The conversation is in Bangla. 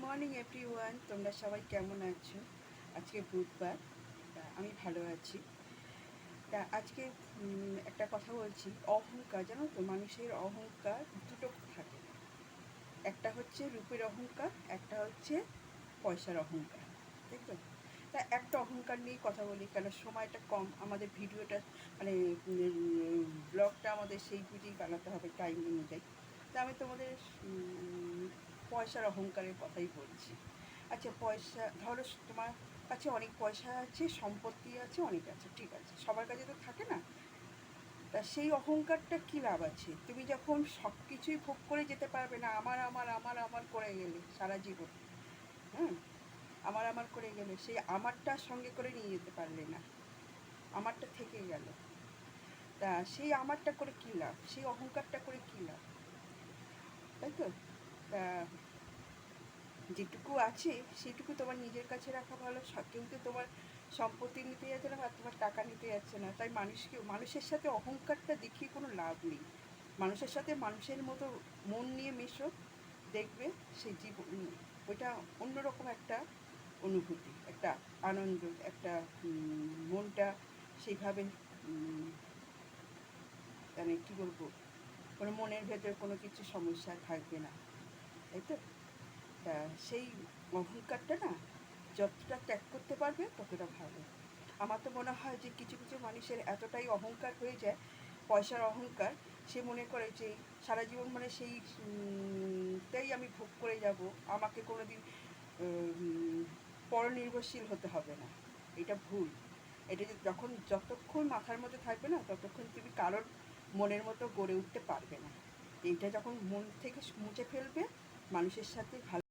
মর্নিং এভরিওয়ান, তোমরা সবাই কেমন আছো? আজকে বুধবার, আমি ভালো আছি। তা আজকে একটা কথা বলছি। অহংকার, জানো তো, মানুষের অহংকার দুটো থাকে। একটা হচ্ছে রূপের অহংকার, একটা হচ্ছে পয়সার অহংকার, তাই তো? তা একটা অহংকার নিয়েই কথা বলি, কেন সময়টা কম, আমাদের ভিডিওটা মানে ব্লগটা আমাদের সেই বুঝেই বানাতে হবে টাইম অনুযায়ী। তা আমি তোমাদের পয়সার অহংকারের কথাই বলছি। আচ্ছা, পয়সা ধরো তোমার কাছে অনেক পয়সা আছে, সম্পত্তি আছে, অনেক আছে, ঠিক আছে, সবার কাছে তো থাকে না। তা সেই অহংকারটা কী লাভ আছে? তুমি যখন সব কিছুই ভোগ করে যেতে পারবে না, আমার আমার আমার আমার করে গেলে সারা জীবন, হ্যাঁ, আমার আমার করে গেলে সেই আমারটা সঙ্গে করে নিয়ে যেতে পারলে না, আমারটা থেকে গেল। তা সেই আমারটা করে কী লাভ? সেই অহংকারটা করে কী লাভ, তাই তো? তা যেটুকু আছে সেটুকু তোমার নিজের কাছে রাখা ভালো। কেউ তো তোমার সম্পত্তি নিতে যাচ্ছে না বা তোমার টাকা নিতে যাচ্ছে না। তাই মানুষের সাথে অহংকারটা দেখিয়ে কোনো লাভ নেই। মানুষের সাথে মানুষের মতো মন নিয়ে মেশো, দেখবে সেই জীবন, ওইটা অন্যরকম একটা অনুভূতি, একটা আনন্দ, একটা মনটা সেইভাবে মানে কী বলবো, কোনো মনের ভেতরে কোনো কিছু সমস্যা থাকবে না, তাই তো? তা সেই অহংকারটা না, যতটা ত্যাগ করতে পারবে ততটা ভালো। আমার তো মনে হয় যে কিছু কিছু মানুষের এতটাই অহংকার হয়ে যায়, পয়সার অহংকার, সে মনে করে যে সারা জীবন মানে সেই তাই আমি ভোগ করে যাব, আমাকে কোনো দিন পরনির্ভরশীল হতে হবে না। এটা ভুল। এটা যতক্ষণ মাথার মধ্যে থাকবে না, ততক্ষণ তুমি কারোর মনের মতো গড়ে উঠতে পারবে না। এইটা যখন মন থেকে মুছে ফেলবে, মানুষের সাথে ভালো